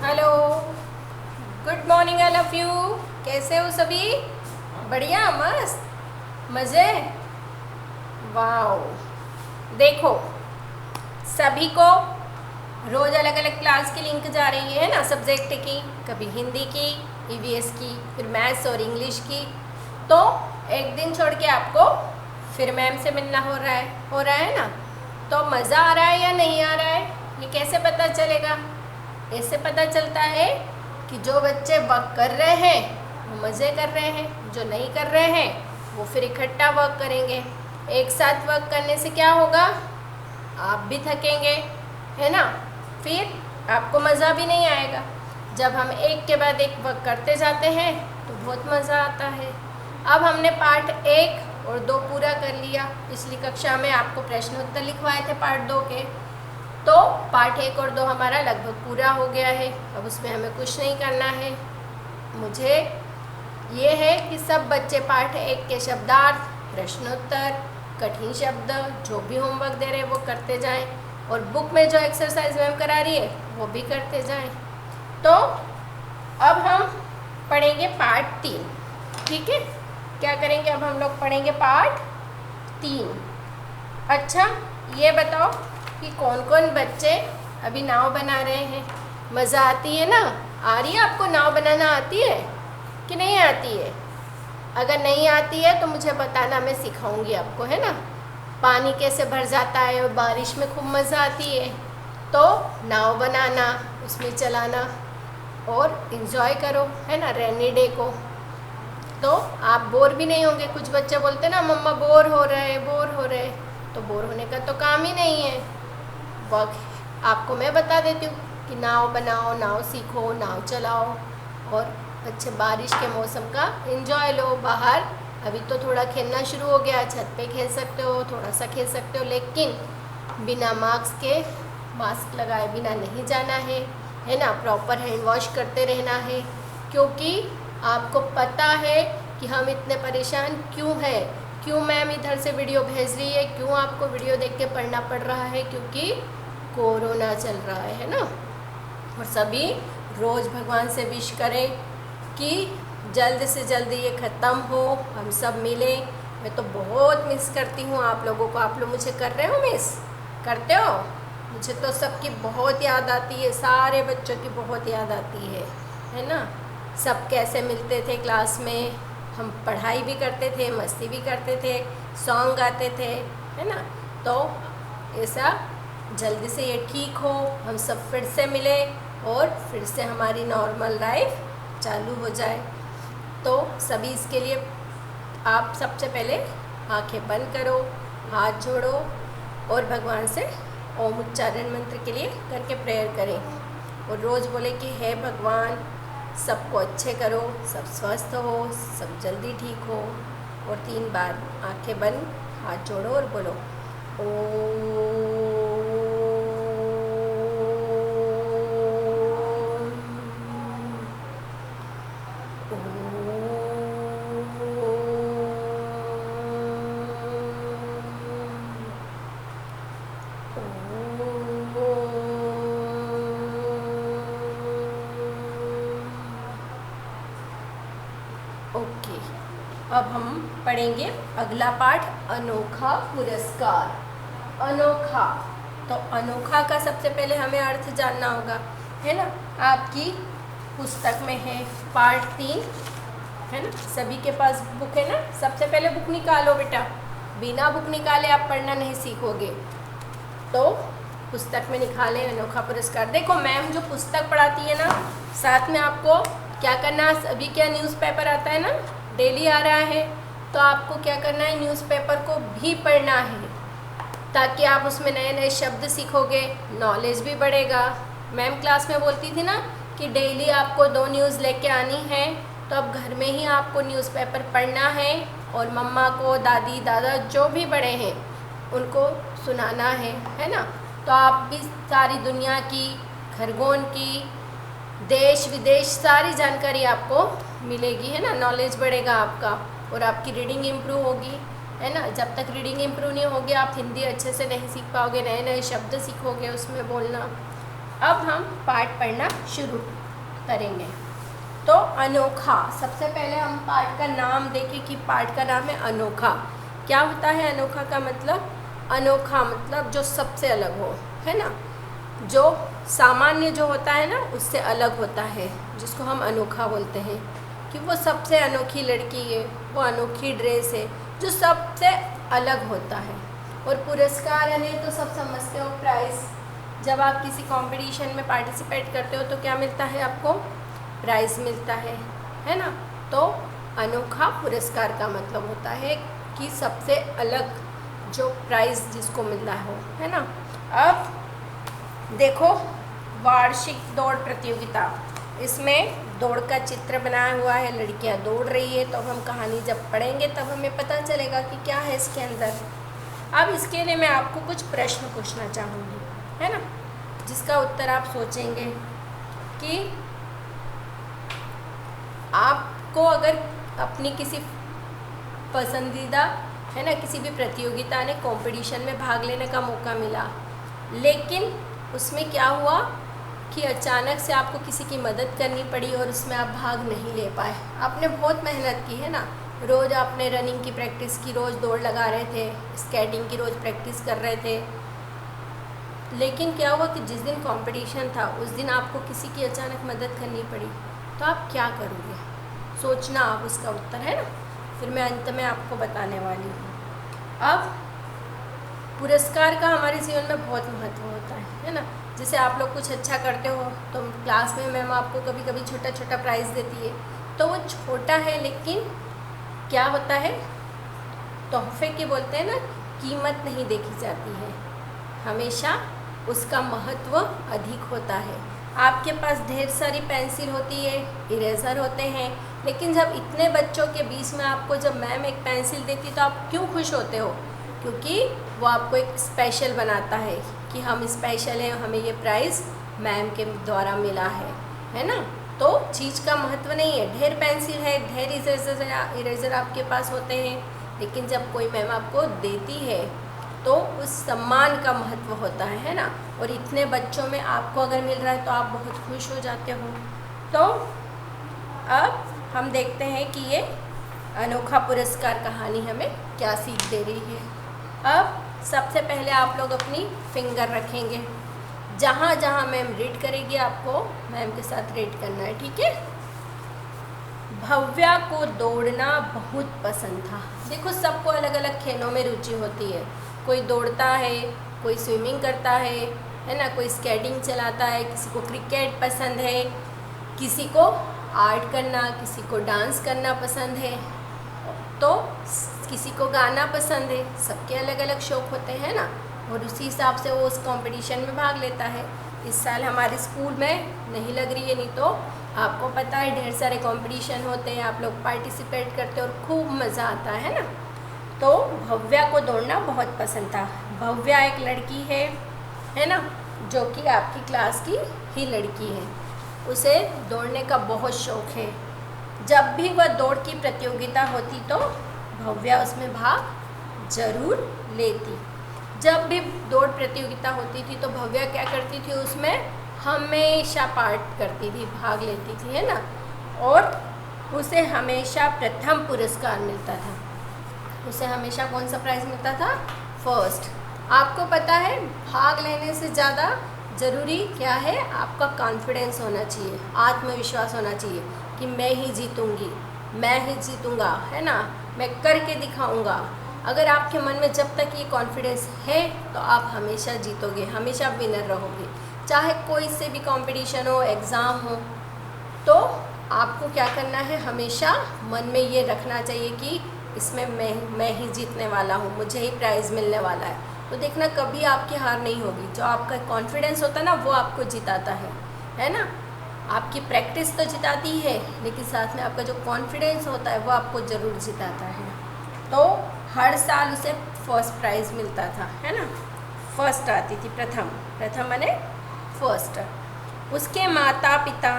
Hello, good morning I love you. कैसे हो सभी? बढ़िया, मस्त, मज़े। वाओ, देखो सभी को रोज़ अलग अलग क्लास की लिंक जा रही है ना, सब्जेक्ट की, कभी हिंदी की, ईवीएस की, फिर मैथ्स और इंग्लिश की। तो एक दिन छोड़ के आपको फिर मैम से मिलना हो रहा है ना। तो मज़ा आ रहा है या नहीं आ रहा है, ये कैसे पता चलेगा? ऐसे पता चलता है कि जो बच्चे वर्क कर रहे हैं वो मज़े कर रहे हैं, जो नहीं कर रहे हैं वो फिर इकट्ठा वर्क करेंगे। एक साथ वर्क करने से क्या होगा? आप भी थकेंगे, है ना। फिर आपको मज़ा भी नहीं आएगा। जब हम एक के बाद एक वर्क करते जाते हैं तो बहुत मज़ा आता है। अब हमने पार्ट 1 और 2 पूरा कर लिया। पिछली कक्षा में आपको प्रश्न उत्तर लिखवाए थे पार्ट 2 के। तो पार्ट 1 और 2 हमारा लगभग पूरा हो गया है। अब उसमें हमें कुछ नहीं करना है। मुझे ये है कि सब बच्चे पार्ट 1 के शब्दार्थ, प्रश्नोत्तर, कठिन शब्द, जो भी होमवर्क दे रहे हैं वो करते जाएं, और बुक में जो एक्सरसाइज मैम करा रही है वो भी करते जाएं। तो अब हम पढ़ेंगे पार्ट 3, ठीक है। क्या करेंगे अब हम लोग? पढ़ेंगे पार्ट 3। अच्छा, ये बताओ कि कौन कौन बच्चे अभी नाव बना रहे हैं? मज़ा आती है ना? आ रही है आपको? नाव बनाना आती है कि नहीं आती है? अगर नहीं आती है तो मुझे बताना, मैं सिखाऊंगी आपको, है ना। पानी कैसे भर जाता है और बारिश में खूब मज़ा आती है। तो नाव बनाना, उसमें चलाना और इन्जॉय करो, है ना, रेनी डे को। तो आप बोर भी नहीं होंगे। कुछ बच्चे बोलते ना मम्मा बोर हो रहे, बोर हो रहे। तो बोर होने का तो काम ही नहीं है। वर्क आपको मैं बता देती हूँ कि नाव बनाओ, नाव सीखो, नाव चलाओ, और अच्छे बारिश के मौसम का एंजॉय लो। बाहर अभी तो थोड़ा खेलना शुरू हो गया, छत पे खेल सकते हो, थोड़ा सा खेल सकते हो, लेकिन बिना मास्क लगाए बिना नहीं जाना है ना। प्रॉपर हैंड वॉश करते रहना है, क्योंकि आपको पता है कि हम इतने परेशान क्यों हैं, क्यों मैम इधर से वीडियो भेज रही है, क्यों आपको वीडियो देख के पढ़ना पड़ रहा है, क्योंकि कोरोना चल रहा है ना। और सभी रोज़ भगवान से विश करें कि जल्द से जल्द ये ख़त्म हो, हम सब मिलें। मैं तो बहुत मिस करती हूँ आप लोगों को। आप लोग मुझे कर रहे हो मिस? करते हो? मुझे तो सबकी बहुत याद आती है, सारे बच्चों की बहुत याद आती है ना। सब कैसे मिलते थे क्लास में, हम पढ़ाई भी करते थे, मस्ती भी करते थे, सॉन्ग गाते थे, है ना। तो ऐसा जल्दी से ये ठीक हो, हम सब फिर से मिले और फिर से हमारी नॉर्मल लाइफ चालू हो जाए। तो सभी इसके लिए आप सबसे पहले आंखें बंद करो, हाथ जोड़ो और भगवान से ओम उच्चारण मंत्र के लिए करके प्रेयर करें, और रोज़ बोले कि हे भगवान सबको अच्छे करो, सब स्वस्थ हो, सब जल्दी ठीक हो। और 3 बार आंखें बंद, हाथ जोड़ो और बोलो ओम। ओके, अब हम पढ़ेंगे अगला पाठ, अनोखा पुरस्कार। अनोखा, तो अनोखा का सबसे पहले हमें अर्थ जानना होगा, है ना। आपकी पुस्तक में है पार्ट 3, है ना। सभी के पास बुक है ना। सबसे पहले बुक निकालो बेटा, बिना बुक निकाले आप पढ़ना नहीं सीखोगे। तो पुस्तक में निकालें अनोखा पुरस्कार। देखो मैम जो पुस्तक पढ़ाती है ना, साथ में आपको क्या करना है, अभी क्या न्यूज़पेपर आता है ना, डेली आ रहा है, तो आपको क्या करना है, न्यूज़पेपर को भी पढ़ना है, ताकि आप उसमें नए नए शब्द सीखोगे, नॉलेज भी बढ़ेगा। मैम क्लास में बोलती थी ना कि डेली आपको 2 न्यूज़ लेके आनी है, तो अब घर में ही आपको न्यूज़पेपर पढ़ना है और मम्मा को, दादी दादा जो भी बड़े हैं उनको सुनाना है ना। तो आप भी सारी दुनिया की, खरगोन की, देश विदेश सारी जानकारी आपको मिलेगी, है ना। नॉलेज बढ़ेगा आपका और आपकी रीडिंग इम्प्रूव होगी, है ना। जब तक रीडिंग इम्प्रूव नहीं होगी आप हिंदी अच्छे से नहीं सीख पाओगे, नए नए शब्द सीखोगे उसमें बोलना। अब हम पाठ पढ़ना शुरू करेंगे। तो अनोखा, सबसे पहले हम पाठ का नाम देखें कि पाठ का नाम है अनोखा। क्या होता है अनोखा का मतलब? अनोखा मतलब जो सबसे अलग हो, है ना, जो सामान्य जो होता है ना उससे अलग होता है, जिसको हम अनोखा बोलते हैं। कि वो सबसे अनोखी लड़की है, वो अनोखी ड्रेस है, जो सबसे अलग होता है। और पुरस्कार है तो सब समझते हो, प्राइज़। जब आप किसी कंपटीशन में पार्टिसिपेट करते हो तो क्या मिलता है आपको? प्राइज़ मिलता है ना। तो अनोखा पुरस्कार का मतलब होता है कि सबसे अलग जो प्राइज़ जिसको मिल रहा हो, है ना। अब देखो, वार्षिक दौड़ प्रतियोगिता, इसमें दौड़ का चित्र बनाया हुआ है, लड़कियां दौड़ रही है। तो हम कहानी जब पढ़ेंगे तब हमें पता चलेगा कि क्या है इसके अंदर। अब इसके लिए मैं आपको कुछ प्रश्न पूछना चाहूँगी, है ना, जिसका उत्तर आप सोचेंगे कि आपको अगर अपनी किसी पसंदीदा, है ना, किसी भी प्रतियोगिता ने कंपटीशन में भाग लेने का मौका मिला, लेकिन उसमें क्या हुआ कि अचानक से आपको किसी की मदद करनी पड़ी और उसमें आप भाग नहीं ले पाए। आपने बहुत मेहनत की, है ना, रोज़ आपने रनिंग की प्रैक्टिस की, रोज़ दौड़ लगा रहे थे, स्केटिंग की रोज़ प्रैक्टिस कर रहे थे, लेकिन क्या हुआ कि जिस दिन कंपटीशन था उस दिन आपको किसी की अचानक मदद करनी पड़ी, तो आप क्या करोगे? सोचना आप उसका उत्तर, है ना, फिर मैं अंत में आपको बताने वाली हूँ। अब पुरस्कार का हमारे जीवन में बहुत महत्व होता है ना। जैसे आप लोग कुछ अच्छा करते हो तो क्लास में मैम आपको कभी कभी छोटा छोटा प्राइज़ देती है, तो वो छोटा है लेकिन क्या होता है, तोहफे की बोलते हैं ना, कीमत नहीं देखी जाती है, हमेशा उसका महत्व अधिक होता है। आपके पास ढेर सारी पेंसिल होती है, इरेज़र होते हैं, लेकिन जब इतने बच्चों के बीच में आपको जब मैम एक पेंसिल देती तो आप क्यों खुश होते हो? क्योंकि वो आपको एक स्पेशल बनाता है कि हम स्पेशल हैं, हमें ये प्राइज़ मैम के द्वारा मिला है ना। तो चीज़ का महत्व नहीं है, ढेर पेंसिल है, ढेर इरेज़र आपके पास होते हैं, लेकिन जब कोई मैम आपको देती है तो उस सम्मान का महत्व होता है ना। और इतने बच्चों में आपको अगर मिल रहा है तो आप बहुत खुश हो जाते हो। तो अब हम देखते हैं कि ये अनोखा पुरस्कार कहानी हमें क्या सीख दे रही है। अब सबसे पहले आप लोग अपनी फिंगर रखेंगे, जहाँ जहाँ मैम रीड करेगी आपको मैम के साथ रीड करना है, ठीक है। भव्या को दौड़ना बहुत पसंद था। देखो, सबको अलग अलग खेलों में रुचि होती है, कोई दौड़ता है, कोई स्विमिंग करता है ना, कोई स्केटिंग चलाता है, किसी को क्रिकेट पसंद है, किसी को आर्ट करना, किसी को डांस करना पसंद है, तो किसी को गाना पसंद है। सबके अलग अलग शौक़ होते हैं ना, और उसी हिसाब से वो उस कंपटीशन में भाग लेता है। इस साल हमारे स्कूल में नहीं लग रही है, नहीं तो आपको पता है ढेर सारे कंपटीशन होते हैं, आप लोग पार्टिसिपेट करते हैं और खूब मज़ा आता है ना। तो भव्या को दौड़ना बहुत पसंद था। भव्या एक लड़की है ना, जो कि आपकी क्लास की ही लड़की है, उसे दौड़ने का बहुत शौक़ है। जब भी वह दौड़ की प्रतियोगिता होती तो भव्या उसमें भाग जरूर लेती। जब भी दौड़ प्रतियोगिता होती थी तो भव्या क्या करती थी, उसमें हमेशा पार्ट करती थी, भाग लेती थी, है ना। और उसे हमेशा प्रथम पुरस्कार मिलता था। उसे हमेशा कौन सा प्राइज़ मिलता था? फर्स्ट। आपको पता है भाग लेने से ज़्यादा ज़रूरी क्या है? आपका कॉन्फिडेंस होना चाहिए, आत्मविश्वास होना चाहिए कि मैं ही जीतूँगी, मैं ही जीतूँगा, है ना, मैं करके दिखाऊँगा। अगर आपके मन में जब तक ये कॉन्फिडेंस है तो आप हमेशा जीतोगे, हमेशा विनर रहोगे। चाहे कोई से भी कंपटीशन हो, एग्ज़ाम हो, तो आपको क्या करना है, हमेशा मन में ये रखना चाहिए कि इसमें मैं ही जीतने वाला हूँ, मुझे ही प्राइज़ मिलने वाला है। तो देखना कभी आपकी हार नहीं होगी। जो आपका कॉन्फिडेंस होता है ना, वो आपको जिताता है ना। आपकी प्रैक्टिस तो जिताती है, लेकिन साथ में आपका जो कॉन्फिडेंस होता है वो आपको ज़रूर जिताता है। तो हर साल उसे फर्स्ट प्राइज़ मिलता था, है ना, फर्स्ट आती थी, प्रथम माने फर्स्ट। उसके माता पिता,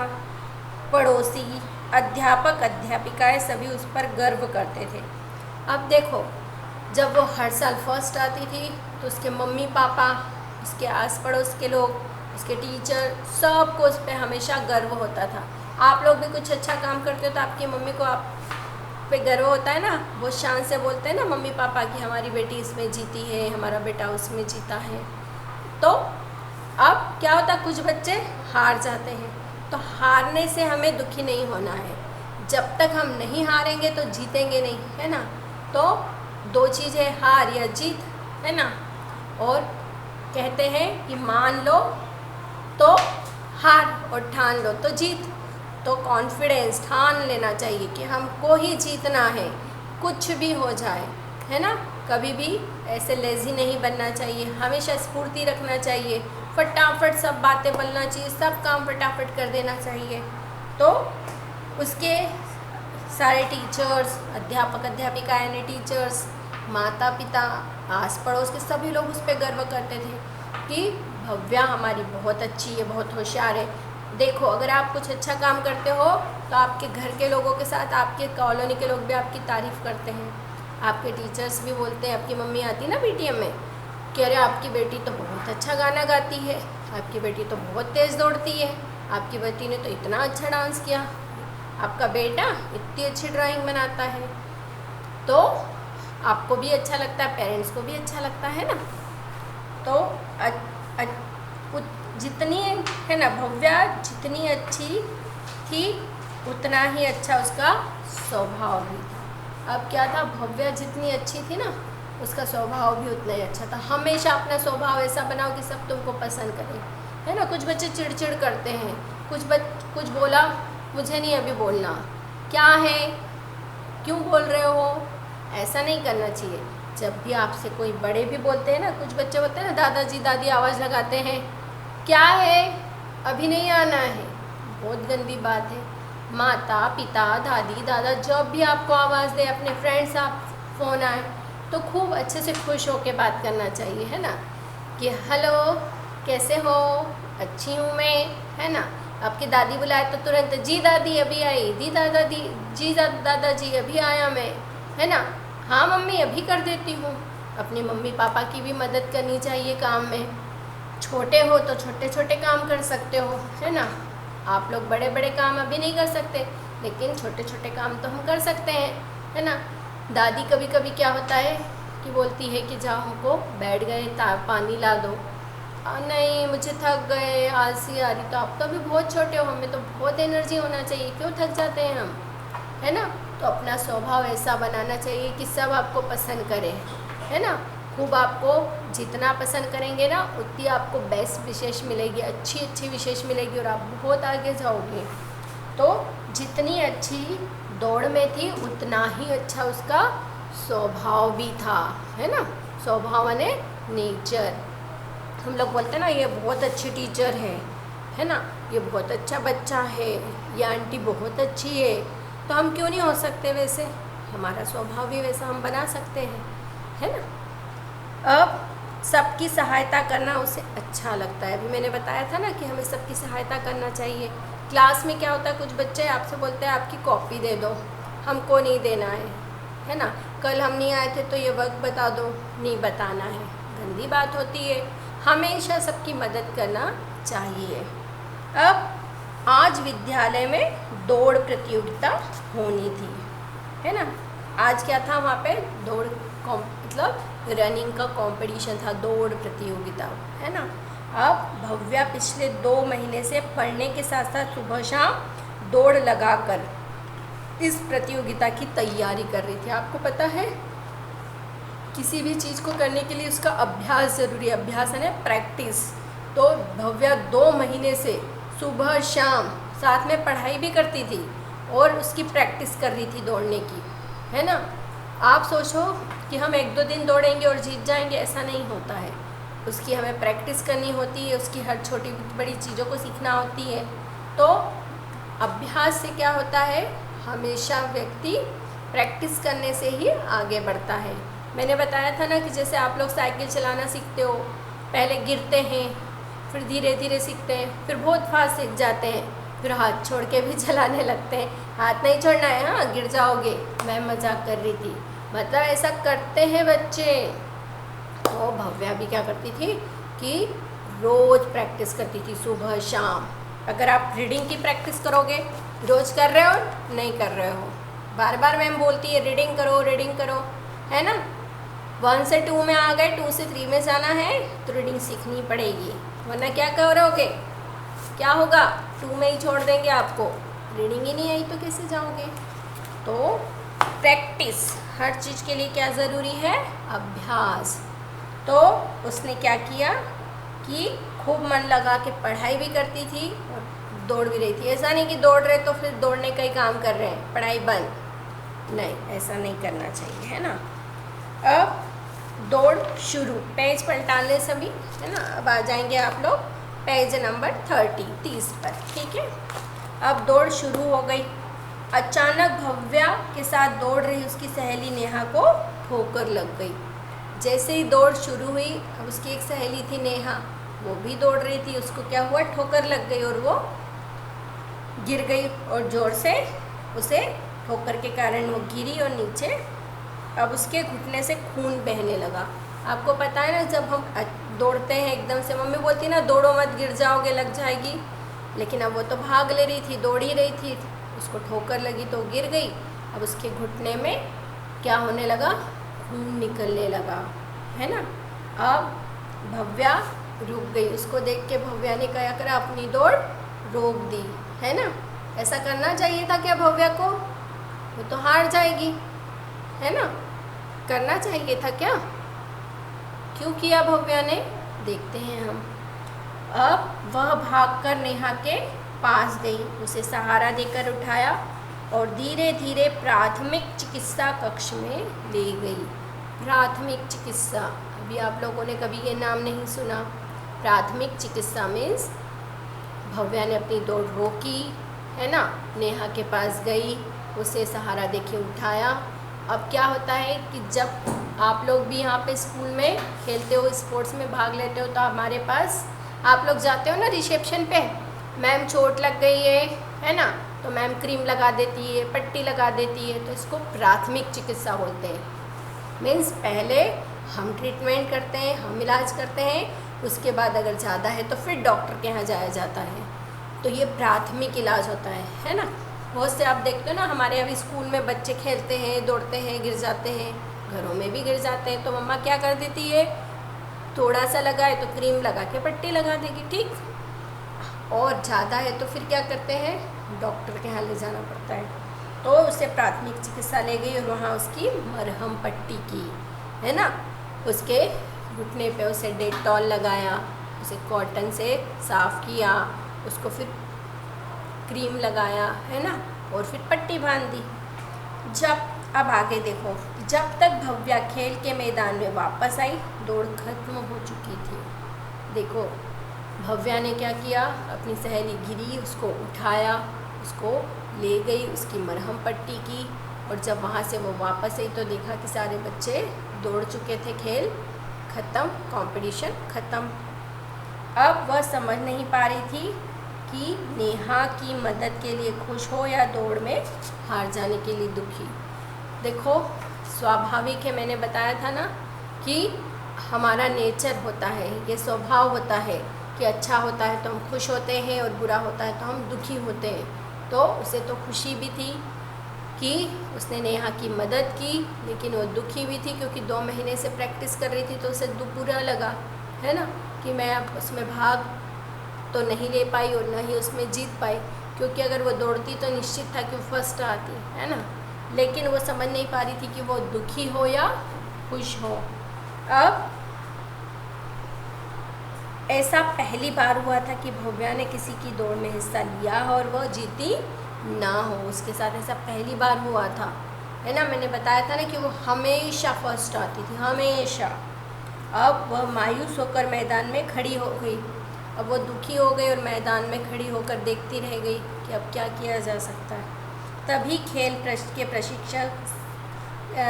पड़ोसी, अध्यापक अध्यापिकाएं सभी उस पर गर्व करते थे। अब देखो, जब वो हर साल फर्स्ट आती थी तो उसके मम्मी पापा, उसके आस पड़ोस के लोग, उसके टीचर, सबको उस पर हमेशा गर्व होता था। आप लोग भी कुछ अच्छा काम करते हो तो आपकी मम्मी को आप पे गर्व होता है ना, वो शान से बोलते हैं ना मम्मी पापा कि हमारी बेटी इसमें जीती है, हमारा बेटा उसमें जीता है। तो अब क्या होता, कुछ बच्चे हार जाते हैं, तो हारने से हमें दुखी नहीं होना है। जब तक हम नहीं हारेंगे तो जीतेंगे नहीं, है ना। तो दो चीज़ें, हार या जीत, है ना। और कहते हैं कि मान लो तो हार और ठान लो तो जीत। तो कॉन्फिडेंस ठान लेना चाहिए कि हमको ही जीतना है, कुछ भी हो जाए, है ना। कभी भी ऐसे लेज़ी नहीं बनना चाहिए, हमेशा स्फूर्ति रखना चाहिए, फटाफट सब बातें बोलना चाहिए, सब काम फटाफट कर देना चाहिए। तो उसके सारे टीचर्स, अध्यापक अध्यापिका यानी टीचर्स, माता पिता, आस पड़ोस के सभी लोग उस पर गर्व करते थे कि भव्या हमारी बहुत अच्छी है, बहुत होशियार है। देखो, अगर आप कुछ अच्छा काम करते हो तो आपके घर के लोगों के साथ आपके कॉलोनी के लोग भी आपकी तारीफ़ करते हैं, आपके टीचर्स भी बोलते हैं। आपकी मम्मी आती ना पीटीएम में कि अरे आपकी बेटी तो बहुत अच्छा गाना गाती है, आपकी बेटी तो बहुत तेज़ दौड़ती है, आपकी बेटी ने तो इतना अच्छा डांस किया, आपका बेटा इतनी अच्छी ड्राइंग बनाता है। तो आपको भी अच्छा लगता है, पेरेंट्स को भी अच्छा लगता है ना। तो जितनी है ना भव्या जितनी अच्छी थी उतना ही अच्छा उसका स्वभाव भी था। अब क्या था, भव्या जितनी अच्छी थी ना उसका स्वभाव भी उतना ही अच्छा था। हमेशा अपना स्वभाव ऐसा बनाओ कि सब तुमको पसंद करें, है ना। कुछ बच्चे चिड़चिड़ करते हैं, कुछ बोला मुझे नहीं अभी बोलना, क्या है, क्यों बोल रहे हो, ऐसा नहीं करना चाहिए। जब भी आपसे कोई बड़े भी बोलते हैं ना, कुछ बच्चे बोलते हैं ना दादाजी दादी आवाज़ लगाते हैं, क्या है अभी नहीं आना है, बहुत गंदी बात है। माता पिता दादी दादा जब भी आपको आवाज़ दे, अपने फ्रेंड्स आप फ़ोन आए तो खूब अच्छे से खुश होकर बात करना चाहिए, है ना। कि हेलो कैसे हो, अच्छी हूँ मैं, है ना। आपकी दादी बुलाए तो तुरंत जी दादी अभी आई, दी दादाजी, जी दादाजी अभी आया मैं, है ना। हाँ मम्मी अभी कर देती हूँ। अपनी मम्मी पापा की भी मदद करनी चाहिए काम में। छोटे हो तो छोटे छोटे काम कर सकते हो, है ना। आप लोग बड़े बड़े काम अभी नहीं कर सकते, लेकिन छोटे छोटे काम तो हम कर सकते हैं, है ना। दादी कभी कभी क्या होता है कि बोलती है कि जाओ हमको बैठ गए पानी ला दो, नहीं मुझे थक गए, आलसी आ रही। तो आप तो अभी बहुत छोटे हो, हमें तो बहुत एनर्जी होना चाहिए, क्यों थक जाते हैं हम, है ना। तो अपना स्वभाव ऐसा बनाना चाहिए कि सब आपको पसंद करें, है ना। खूब आपको जितना पसंद करेंगे ना उतनी आपको बेस्ट विशेष मिलेगी, अच्छी अच्छी विशेष मिलेगी और आप बहुत आगे जाओगे। तो जितनी अच्छी दौड़ में थी उतना ही अच्छा उसका स्वभाव भी था, है ना। स्वभाव यानी नेचर। हम लोग बोलते हैं ना ये बहुत अच्छी टीचर है ना, ये बहुत अच्छा बच्चा है, ये आंटी बहुत अच्छी है। तो हम क्यों नहीं हो सकते वैसे, हमारा स्वभाव भी वैसा हम बना सकते हैं, है ना। अब सबकी सहायता करना उसे अच्छा लगता है। अभी मैंने बताया था ना कि हमें सबकी सहायता करना चाहिए। क्लास में क्या होता है, कुछ बच्चे आपसे बोलते हैं आपकी कॉपी दे दो, हमको नहीं देना है ना। कल हम नहीं आए थे तो ये वक्त बता दो, नहीं बताना है, गंदी बात होती है। हमेशा सबकी मदद करना चाहिए। अब आज विद्यालय में दौड़ प्रतियोगिता होनी थी, है ना। आज क्या था वहाँ पे, दौड़ मतलब रनिंग का कंपटीशन था, दौड़ प्रतियोगिता, है ना। अब भव्या पिछले 2 महीने से पढ़ने के साथ साथ सुबह शाम दौड़ लगाकर इस प्रतियोगिता की तैयारी कर रही थी। आपको पता है किसी भी चीज़ को करने के लिए उसका अभ्यास ज़रूरी है, अभ्यास है ना प्रैक्टिस। तो भव्या 2 महीने से सुबह शाम साथ में पढ़ाई भी करती थी और उसकी प्रैक्टिस कर रही थी दौड़ने की, है ना। आप सोचो कि हम 1-2 दिन दौड़ेंगे और जीत जाएंगे, ऐसा नहीं होता है। उसकी हमें प्रैक्टिस करनी होती है, उसकी हर छोटी बड़ी चीज़ों को सीखना होती है। तो अभ्यास से क्या होता है, हमेशा व्यक्ति प्रैक्टिस करने से ही आगे बढ़ता है। मैंने बताया था ना कि जैसे आप लोग साइकिल चलाना सीखते हो, पहले गिरते हैं, फिर धीरे धीरे सीखते हैं, फिर बहुत फास्ट सीख जाते हैं, फिर हाथ छोड़ के भी चलाने लगते हैं। हाथ नहीं छोड़ना है, हाँ गिर जाओगे, मैं मजाक कर रही थी, मतलब ऐसा करते हैं बच्चे। तो भव्या भी क्या करती थी कि रोज़ प्रैक्टिस करती थी सुबह शाम। अगर आप रीडिंग की प्रैक्टिस करोगे, रोज़ कर रहे हो नहीं कर रहे हो, बार बार मैम बोलती है रीडिंग करो, है ना। 1 से 2 में आ गए, 2 से 3 में जाना है तो रीडिंग सीखनी पड़ेगी, वरना क्या करोगे, क्या होगा, 2 में ही छोड़ देंगे आपको, रीडिंग ही नहीं आई तो कैसे जाओगे। तो प्रैक्टिस हर चीज़ के लिए क्या ज़रूरी है, अभ्यास। तो उसने क्या किया कि खूब मन लगा के पढ़ाई भी करती थी और दौड़ भी रही थी। ऐसा नहीं कि दौड़ रहे तो फिर दौड़ने का ही काम कर रहे हैं, पढ़ाई बंद, नहीं, ऐसा नहीं करना चाहिए, है ना। अब दौड़ शुरू, पेज पलटाने सभी, है ना। अब आ जाएंगे आप लोग पेज नंबर 30 पर, ठीक है। अब दौड़ शुरू हो गई। अचानक भव्या के साथ दौड़ रही उसकी सहेली नेहा को ठोकर लग गई। जैसे ही दौड़ शुरू हुई, अब उसकी एक सहेली थी नेहा, वो भी दौड़ रही थी, उसको क्या हुआ, ठोकर लग गई और वो गिर गई और ज़ोर से उसे ठोकर के कारण वो गिरी और नीचे अब उसके घुटने से खून बहने लगा। आपको पता है ना, जब हम दौड़ते हैं एकदम से, मम्मी बोलती है ना दौड़ो मत गिर जाओगे, लग जाएगी, लेकिन अब वो तो भाग ले रही थी, दौड़ ही रही थी, उसको ठोकर लगी तो गिर गई। अब उसके घुटने में क्या होने लगा, खून निकलने लगा, है ना। अब भव्या रुक गई, उसको देख के भव्या ने क्या करा, अपनी दौड़ रोक दी, है ना। ऐसा करना चाहिए था क्या भव्या को, वो तो हार जाएगी, है ना। करना चाहिए था क्या, क्यों किया भव्या ने, देखते हैं हम। अब वह भागकर नेहा के पास गई, उसे सहारा देकर उठाया और धीरे धीरे प्राथमिक चिकित्सा कक्ष में ले गई। प्राथमिक चिकित्सा, अभी आप लोगों ने कभी ये नाम नहीं सुना। प्राथमिक चिकित्सा मीन्स भव्या ने अपनी दौड़ रोकी, है ना, नेहा के पास गई, उसे सहारा देके उठाया। अब क्या होता है कि जब आप लोग भी यहाँ पे स्कूल में खेलते हो, स्पोर्ट्स में भाग लेते हो, तो हमारे पास आप लोग जाते हो ना रिसेप्शन पे, मैम चोट लग गई है ना, तो मैम क्रीम लगा देती है, पट्टी लगा देती है, तो इसको प्राथमिक चिकित्सा बोलते हैं। मीन्स पहले हम ट्रीटमेंट करते हैं, हम इलाज करते हैं, उसके बाद अगर ज़्यादा है तो फिर डॉक्टर के यहाँ जाया जाता है, तो ये प्राथमिक इलाज होता है ना। बहुत से आप देखते हो ना, हमारे अभी स्कूल में बच्चे खेलते हैं, दौड़ते हैं, गिर जाते हैं, घरों में भी गिर जाते हैं, तो मम्मा क्या कर देती है, थोड़ा सा लगा है तो क्रीम लगा के पट्टी लगा देगी, ठीक, और ज़्यादा है तो फिर क्या करते हैं, डॉक्टर के यहाँ ले जाना पड़ता है। तो उसे प्राथमिक चिकित्सा ले गई और वहाँ उसकी मरहम पट्टी की, है ना, उसके घुटने पे उसे डेटॉल लगाया, उसे कॉटन से साफ़ किया, उसको फिर क्रीम लगाया, है ना, और फिर पट्टी बांध दी। अब आगे देखो, जब तक भव्या खेल के मैदान में वापस आई, दौड़ खत्म हो चुकी थी। देखो भव्या ने क्या किया, अपनी सहेली गिरी, उसको उठाया, उसको ले गई, उसकी मरहम पट्टी की, और जब वहाँ से वो वापस आई तो देखा कि सारे बच्चे दौड़ चुके थे, खेल ख़त्म, कंपटीशन ख़त्म। अब वह समझ नहीं पा रही थी कि नेहा की मदद के लिए खुश हो या दौड़ में हार जाने के लिए दुखी। देखो स्वाभाविक है, मैंने बताया था ना कि हमारा नेचर होता है, ये स्वभाव होता है कि अच्छा होता है तो हम खुश होते हैं और बुरा होता है तो हम दुखी होते हैं। तो उसे तो खुशी भी थी कि उसने नेहा की मदद की, लेकिन वो दुखी भी थी क्योंकि 2 महीने से प्रैक्टिस कर रही थी, तो उसे बुरा लगा, है ना, कि मैं अब उसमें भाग तो नहीं ले पाई और ना ही उसमें जीत पाई, क्योंकि अगर वो दौड़ती तो निश्चित था कि वो फर्स्ट आती, है ना। लेकिन वो समझ नहीं पा रही थी कि वो दुखी हो या खुश हो। अब ऐसा पहली बार हुआ था कि भव्या ने किसी की दौड़ में हिस्सा लिया और वह जीती ना हो, उसके साथ ऐसा पहली बार हुआ था, है ना। मैंने बताया था ना कि वो हमेशा फर्स्ट आती थी, हमेशा। अब वह मायूस होकर मैदान में खड़ी हो गई। अब वो दुखी हो गई और मैदान में खड़ी होकर देखती रह गई कि अब क्या किया जा सकता है। तभी खेल के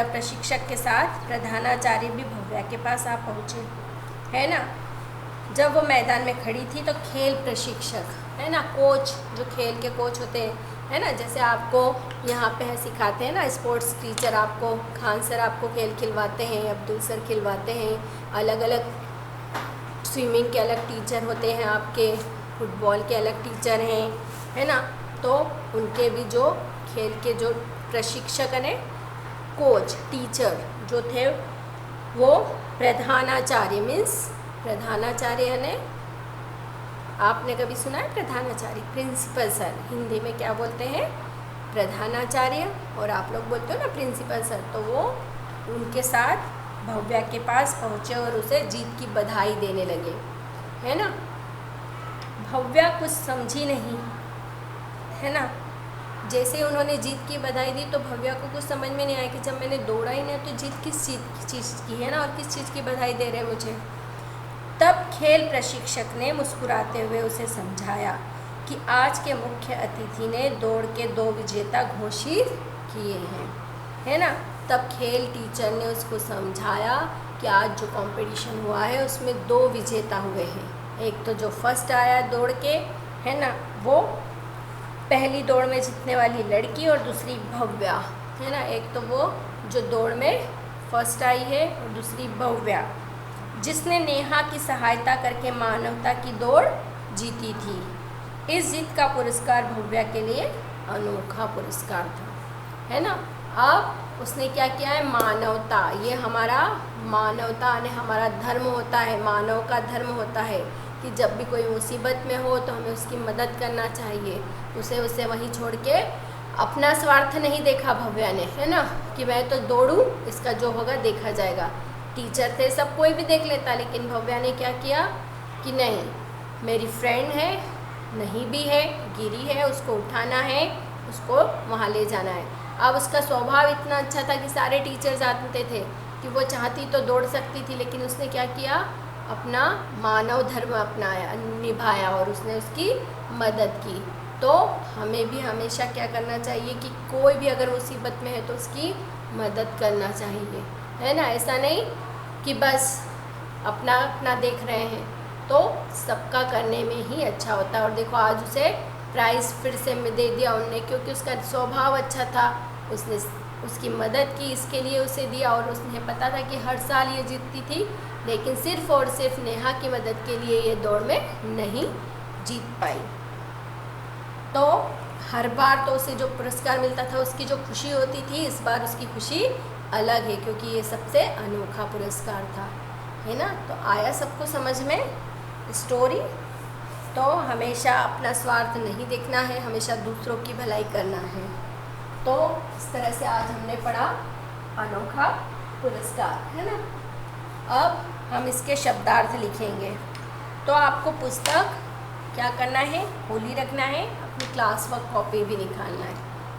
प्रशिक्षक के साथ प्रधानाचार्य भी भव्या के पास आ पहुँचे, है ना। जब वो मैदान में खड़ी थी तो खेल प्रशिक्षक, है ना, कोच, जो खेल के कोच होते हैं, है ना, जैसे आपको यहाँ पे सिखाते हैं ना स्पोर्ट्स टीचर, आपको खान सर आपको खेल खिलवाते हैं, अब्दुल सर खिलवाते हैं, अलग अलग स्विमिंग के अलग टीचर होते हैं, आपके फुटबॉल के अलग टीचर हैं, है ना। तो उनके भी जो खेल के जो प्रशिक्षक हैं, कोच टीचर जो थे, वो प्रधानाचार्य मीन्स प्रधानाचार्य ने, आपने कभी सुना है प्रधानाचार्य? प्रिंसिपल सर, हिंदी में क्या बोलते हैं? प्रधानाचार्य, और आप लोग बोलते हो ना प्रिंसिपल सर। तो वो उनके साथ भव्या के पास पहुँचे और उसे जीत की बधाई देने लगे, है ना। भव्या कुछ समझी नहीं, है ना। जैसे उन्होंने जीत की बधाई दी तो भव्या को कुछ समझ में नहीं आया कि जब मैंने दौड़ा ही नहीं तो जीत किस चीज़ की है ना, और किस चीज़ की बधाई दे रहे हैं मुझे। तब खेल प्रशिक्षक ने मुस्कुराते हुए उसे समझाया कि आज के मुख्य अतिथि ने दौड़ के 2 विजेता घोषित किए हैं, है ना। तब खेल टीचर ने उसको समझाया कि आज जो कंपटीशन हुआ है उसमें 2 विजेता हुए हैं। एक तो जो फर्स्ट आया दौड़ के, है ना, वो पहली दौड़ में जीतने वाली लड़की, और दूसरी भव्या, है ना। एक तो वो जो दौड़ में फर्स्ट आई है और दूसरी भव्या, जिसने नेहा की सहायता करके मानवता की दौड़ जीती थी। इस जीत का पुरस्कार भव्या के लिए अनोखा पुरस्कार था, है ना। अब उसने क्या किया है? मानवता, ये हमारा मानवता ने हमारा धर्म होता है, मानव का धर्म होता है कि जब भी कोई मुसीबत में हो तो हमें उसकी मदद करना चाहिए। उसे वहीं छोड़ के अपना स्वार्थ नहीं देखा भव्या ने, है ना, कि मैं तो दौड़ूं, इसका जो होगा देखा जाएगा। टीचर थे, सब कोई भी देख लेता, लेकिन भव्या ने क्या किया कि नहीं, मेरी फ्रेंड है, नहीं भी है, गिरी है, उसको उठाना है, उसको वहाँ ले जाना है। अब उसका स्वभाव इतना अच्छा था कि सारे टीचर जानते थे कि वो चाहती तो दौड़ सकती थी, लेकिन उसने क्या किया? अपना मानव धर्म अपनाया, निभाया, और उसने उसकी मदद की। तो हमें भी हमेशा क्या करना चाहिए कि कोई भी अगर मुसीबत में है तो उसकी मदद करना चाहिए, है ना। ऐसा नहीं कि बस अपना अपना देख रहे हैं, तो सबका करने में ही अच्छा होता है। और देखो आज उसे प्राइज़ फिर से दे दिया उनने, क्योंकि उसका स्वभाव अच्छा था, उसने उसकी मदद की, इसके लिए उसे दिया। और उसने पता था कि हर साल ये जीतती थी, लेकिन सिर्फ़ और सिर्फ नेहा की मदद के लिए ये दौड़ में नहीं जीत पाई। तो हर बार तो उसे जो पुरस्कार मिलता था उसकी जो खुशी होती थी, इस बार उसकी खुशी अलग है, क्योंकि ये सबसे अनोखा पुरस्कार था, है ना। तो आया सबको समझ में स्टोरी? तो हमेशा अपना स्वार्थ नहीं देखना है, हमेशा दूसरों की भलाई करना है। तो इस तरह से आज हमने पढ़ा अनोखा पुरस्कार, है ना। अब हम इसके शब्दार्थ लिखेंगे। तो आपको पुस्तक क्या करना है? खोली रखना है, अपनी क्लास वर्क कॉपी भी निकालना है,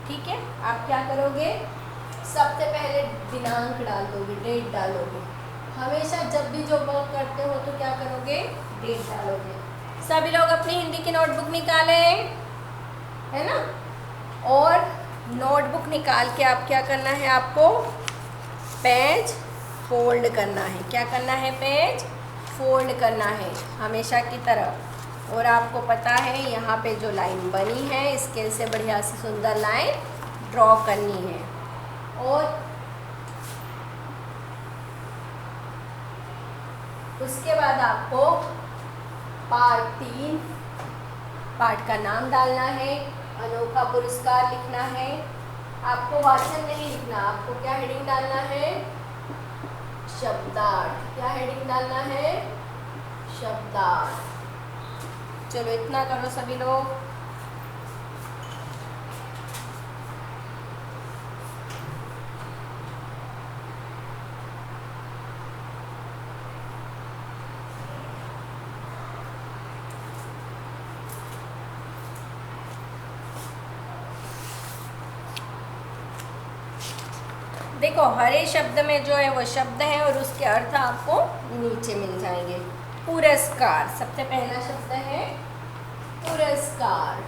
ठीक है। आप क्या करोगे? सबसे पहले दिनांक डाल दोगे, डेट डालोगे। हमेशा जब भी जो वर्क करते हो तो क्या करोगे? डेट डालोगे। सभी लोग अपनी हिंदी की नोटबुक निकालें, है ना। और नोटबुक निकाल के आप क्या करना है? आपको पेज फोल्ड करना है। क्या करना है? पेज फोल्ड करना है, हमेशा की तरह। और आपको पता है यहाँ पे जो लाइन बनी है, स्केल से बढ़िया सी सुंदर लाइन ड्रॉ करनी है। और उसके बाद आपको पार्ट 3 पार्ट का नाम डालना है, अनोखा पुरस्कार लिखना है। आपको वाचन नहीं लिखना, आपको क्या हेडिंग डालना है? शब्दार्थ। क्या हेडिंग डालना है? शब्दार्थ। चलो इतना करो सभी लोग। देखो हरे शब्द में जो है वो शब्द है और उसके अर्थ आपको नीचे मिल जाएंगे। पुरस्कार, सबसे पहला शब्द है पुरस्कार।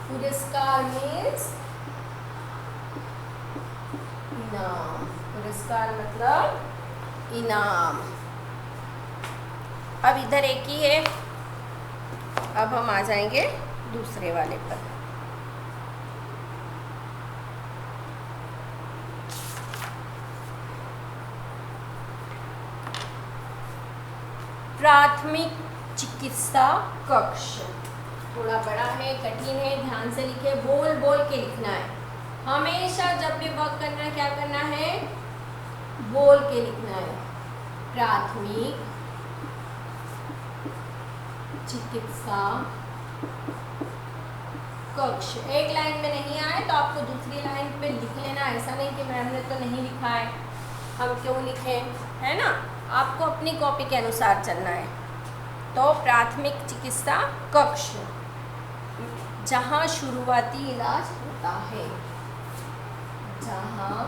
पुरस्कार मीन्स इनाम। पुरस्कार मतलब इनाम। अब इधर एक ही है, अब हम आ जाएंगे दूसरे वाले पर। प्राथमिक चिकित्सा कक्ष। थोड़ा बड़ा है, कठिन है, ध्यान से लिखे, बोल बोल के लिखना है। हमेशा जब भी वर्क करना है क्या करना है, बोल के लिखना है। प्राथमिक चिकित्सा कक्ष। एक लाइन में नहीं आए तो आपको दूसरी लाइन पे लिख लेना। ऐसा नहीं कि मैम ने तो नहीं लिखा है, हम क्यों लिखें, है ना। आपको अपनी कॉपी के अनुसार चलना है। तो प्राथमिक चिकित्सा कक्ष, जहाँ शुरुआती इलाज होता है, जहाँ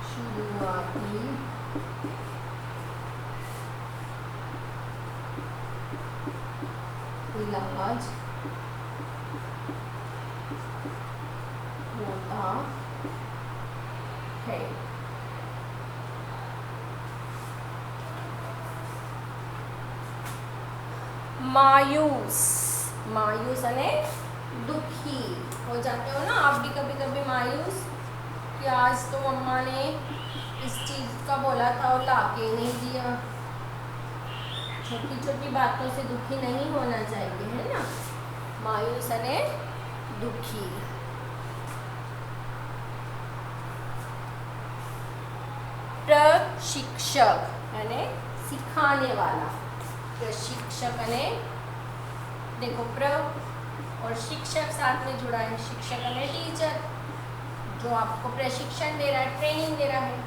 शुरुआती इलाज होता है। मायूस, मायूस यानी दुखी हो जाते हो ना आप भी कभी कभी मायूस, कि आज तो मम्मा ने इस चीज़ का बोला था और लाके नहीं दिया। छोटी छोटी बातों से दुखी नहीं होना चाहिए, है ना। मायूस यानी दुखी। प्रशिक्षक यानी सिखाने वाला। प्रशिक्षक यानी देखो, प्र और शिक्षक साथ में जुड़ा है। शिक्षक यानी टीचर, जो आपको प्रशिक्षण दे रहा है, ट्रेनिंग दे रहा है।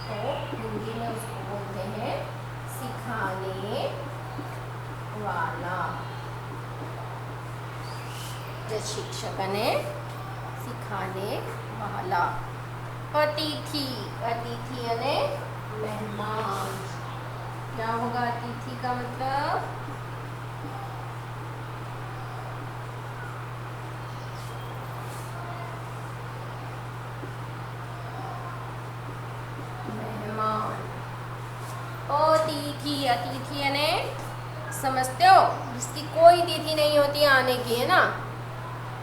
तो हिंदी में उसको बोलते हैं सिखाने वाला। प्रशिक्षक यानी सिखाने वाला। अतिथि, अतिथि यानी मेहमान। क्या होगा अतिथि का मतलब, मेहमान। अतिथि, अतिथि यानी समझते हो, जिसकी कोई तिथि नहीं होती आने की, है ना।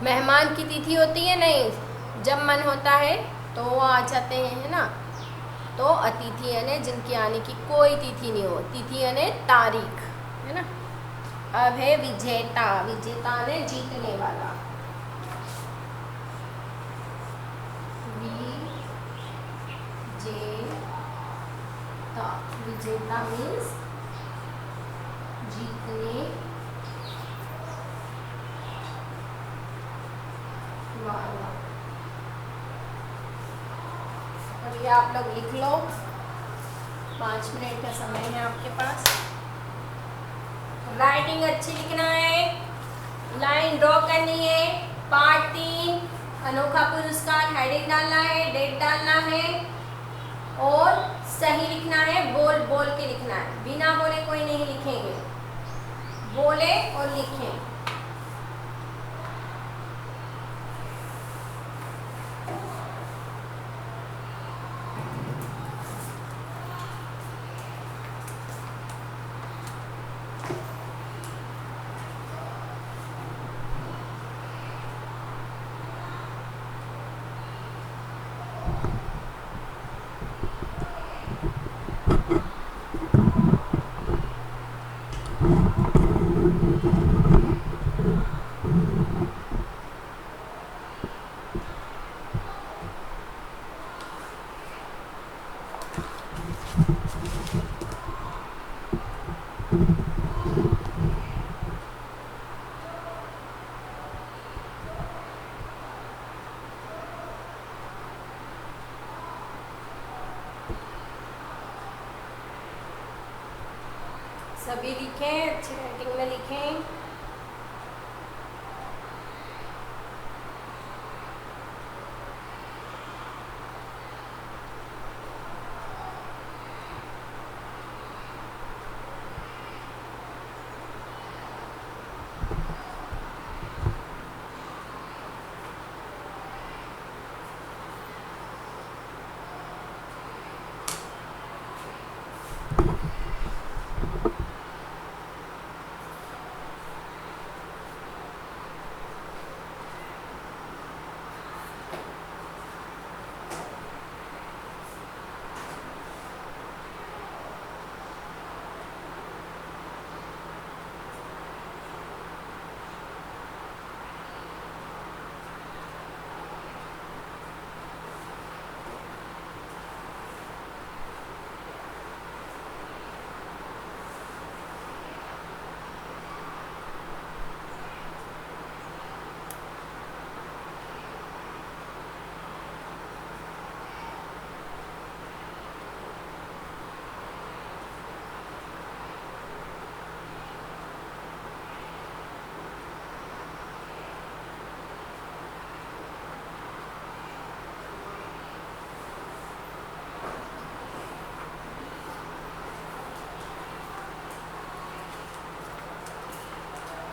मेहमान की तिथि होती है नहीं, जब मन होता है तो वो आ जाते हैं, है ना। तो अतिथि यानी जिनकी आने की कोई तिथि नहीं हो। तिथि यानी तारीख, है ना। अब है विजेता, विजेता यानी जीतने वाला। विजेता, विजेता मीन्स जीतने वाला। और ये आप लोग लिख लो, 5 मिनट का समय है आपके पास। राइटिंग अच्छी लिखना है, लाइन ड्रॉ करनी है। पार्ट 3 अनोखा पुरस्कार, हेडिंग डालना है, डेट डालना है और सही लिखना है। बोल बोल के लिखना है, बिना बोले कोई नहीं लिखेंगे, बोले और लिखें। सभी लिखें, अच्छी राइटिंग में लिखें।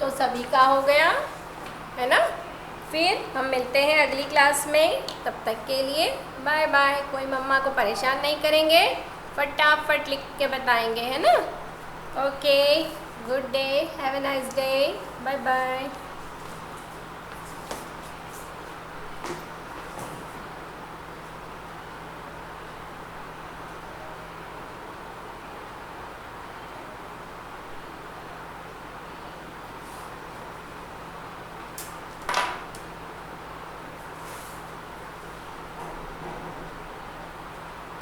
तो सभी का हो गया है ना। फिर हम मिलते हैं अगली क्लास में, तब तक के लिए बाय बाय। कोई मम्मा को परेशान नहीं करेंगे, फटाफट लिख के बताएंगे, है ना। Okay, good day, have a nice day, bye bye.